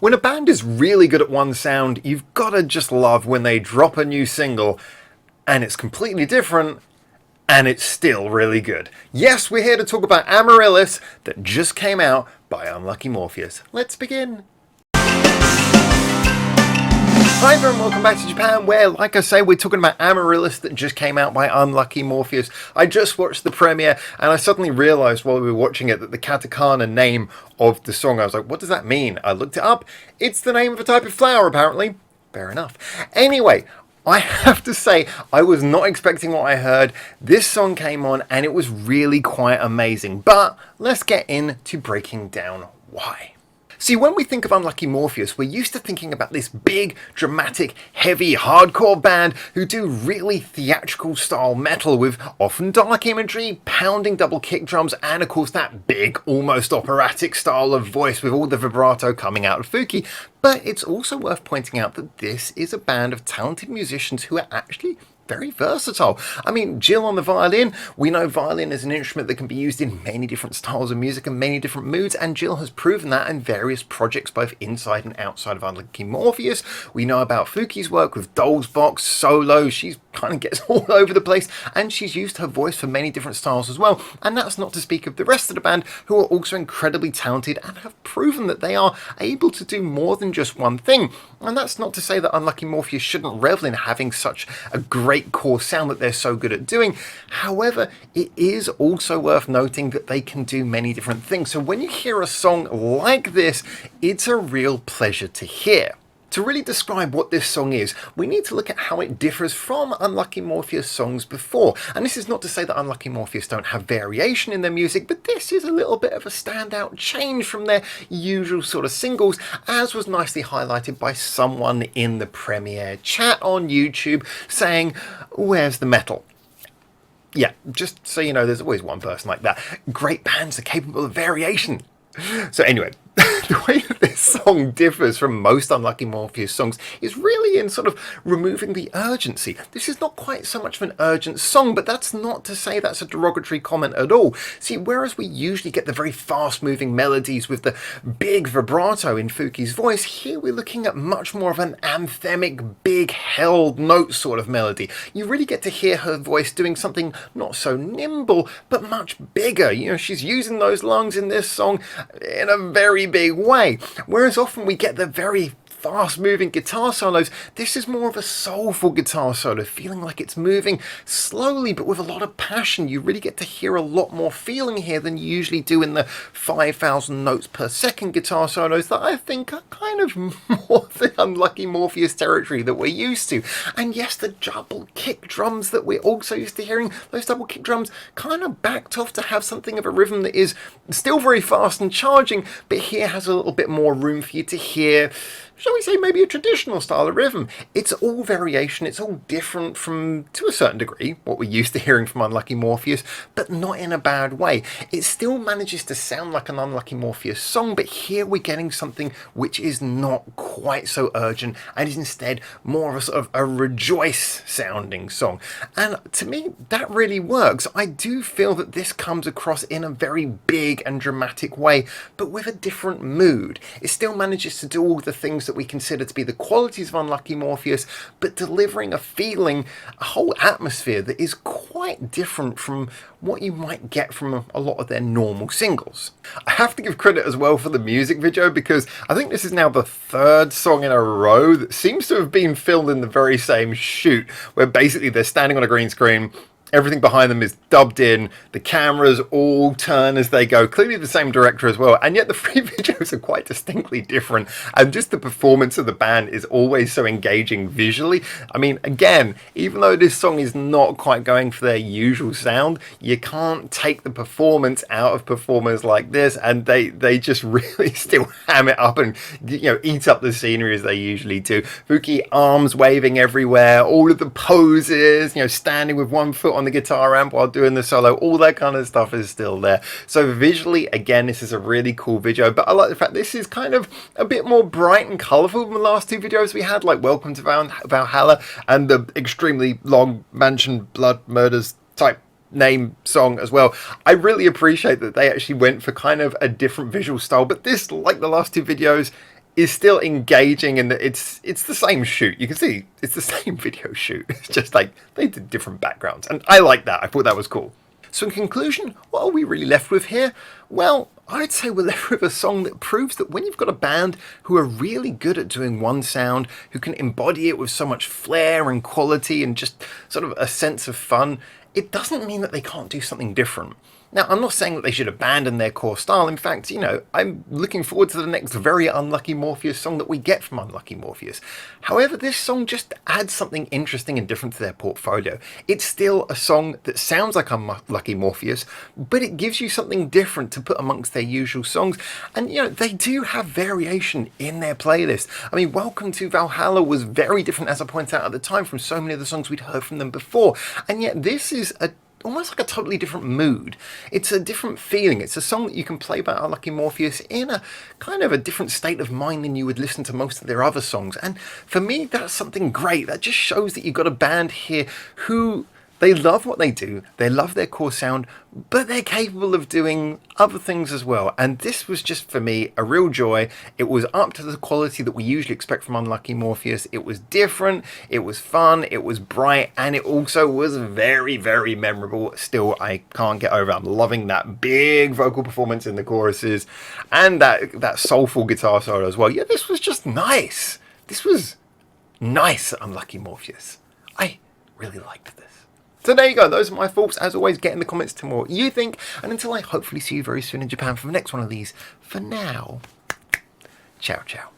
When a band is really good at one sound, you've gotta just love when they drop a new single and it's completely different and it's still really good. Yes, we're here to talk about Amaryllis that just came out by Unlucky Morpheus. Let's begin. Hi everyone, welcome back to Japan, where, like I say, we're talking about Amaryllis that just came out by Unlucky Morpheus. I just watched the premiere, and I suddenly realised while we were watching it that the katakana name of the song, I was like, what does that mean? I looked it up. It's the name of a type of flower, apparently. Fair enough. Anyway, I have to say, I was not expecting what I heard. This song came on, and it was really quite amazing. But let's get into breaking down why. See, when we think of Unlucky Morpheus, we're used to thinking about this big, dramatic, heavy, hardcore band who do really theatrical style metal with often dark imagery, pounding double kick drums, and of course that big, almost operatic style of voice with all the vibrato coming out of Fuki. But it's also worth pointing out that this is a band of talented musicians who are actually very versatile. I mean, Jill on the violin, we know violin is an instrument that can be used in many different styles of music and many different moods, and Jill has proven that in various projects both inside and outside of Unlucky Morpheus. We know about Fuki's work with Doll's Box, Solo, she's kind of gets all over the place, and she's used her voice for many different styles as well, and that's not to speak of the rest of the band, who are also incredibly talented and have proven that they are able to do more than just one thing. And that's not to say that Unlucky Morpheus shouldn't revel in having such a great core sound that they're so good at doing. However, it is also worth noting that they can do many different things. So when you hear a song like this, it's a real pleasure to hear. To really describe what this song is, we need to look at how it differs from Unlucky Morpheus songs before. And this is not to say that Unlucky Morpheus don't have variation in their music, but this is a little bit of a standout change from their usual sort of singles, as was nicely highlighted by someone in the premiere chat on YouTube saying, "Where's the metal?" Yeah, just so you know, there's always one person like that. Great bands are capable of variation. So anyway, the way that this song differs from most Unlucky Morpheus songs is really in sort of removing the urgency. This is not quite so much of an urgent song, but that's not to say that's a derogatory comment at all. See, whereas we usually get the very fast-moving melodies with the big vibrato in Fuki's voice, here we're looking at much more of an anthemic, big held note sort of melody. You really get to hear her voice doing something not so nimble, but much bigger. You know, she's using those lungs in this song in a very big way. Whereas often we get the very fast-moving guitar solos, this is more of a soulful guitar solo, feeling like it's moving slowly but with a lot of passion. You really get to hear a lot more feeling here than you usually do in the 5,000 notes per second guitar solos that I think are kind of more the Unlucky Morpheus territory that we're used to. And yes, the double kick drums that we're also used to hearing, those double kick drums kind of backed off to have something of a rhythm that is still very fast and charging, but here has a little bit more room for you to hear, shall we say, maybe a traditional style of rhythm. It's all variation, it's all different from, to a certain degree, what we're used to hearing from Unlucky Morpheus, but not in a bad way. It still manages to sound like an Unlucky Morpheus song, but here we're getting something which is not quite so urgent and is instead more of a sort of a rejoice sounding song. And to me, that really works. I do feel that this comes across in a very big and dramatic way, but with a different mood. It still manages to do all the things that we consider to be the qualities of Unlucky Morpheus, but delivering a feeling, a whole atmosphere that is quite different from what you might get from a lot of their normal singles. I have to give credit as well for the music video, because I think this is now the third song in a row that seems to have been filmed in the very same shoot, where basically they're standing on a green screen, everything behind them is dubbed in, the cameras all turn as they go, clearly the same director as well, and yet the three videos are quite distinctly different, and just the performance of the band is always so engaging visually. I mean, again, even though this song is not quite going for their usual sound, you can't take the performance out of performers like this, and they just really still ham it up and, you know, eat up the scenery as they usually do. Fuki arms waving everywhere, all of the poses, you know, standing with one foot on the guitar amp while doing the solo, all that kind of stuff is still there. So visually, again, this is a really cool video, but I like the fact this is kind of a bit more bright and colourful than the last two videos we had, like Welcome to Valhalla and the extremely long Mansion Blood Murders type name song as well. I really appreciate that they actually went for kind of a different visual style, but this, like the last two videos, is still engaging, and it's the same shoot. You can see it's the same video shoot. It's just like they did different backgrounds, and I like that. I thought that was cool. So in conclusion, what are we really left with here? Well, I'd say we're left with a song that proves that when you've got a band who are really good at doing one sound, who can embody it with so much flair and quality and just sort of a sense of fun, it doesn't mean that they can't do something different. Now, I'm not saying that they should abandon their core style. In fact, I'm looking forward to the next very Unlucky Morpheus song that we get from Unlucky Morpheus. However, this song just adds something interesting and different to their portfolio. It's still a song that sounds like Unlucky Morpheus, but it gives you something different to put amongst their usual songs. And, they do have variation in their playlist. I mean, Welcome to Valhalla was very different, as I pointed out at the time, from so many of the songs we'd heard from them before. And yet this is almost like a totally different mood. It's a different feeling. It's a song that you can play by Unlucky Morpheus in a kind of a different state of mind than you would listen to most of their other songs. And for me, that's something great. That just shows that you've got a band here who, they love what they do, they love their core sound, but they're capable of doing other things as well. And this was just, for me, a real joy. It was up to the quality that we usually expect from Unlucky Morpheus. It was different, it was fun, it was bright, and it also was very, very memorable. Still, I can't get over it. I'm loving that big vocal performance in the choruses and that soulful guitar solo as well. Yeah, this was just nice. This was nice, Unlucky Morpheus. I really liked this. So there you go, those are my thoughts. As always, get in the comments to more what you think, and until I hopefully see you very soon in Japan for the next one of these, for now, ciao ciao.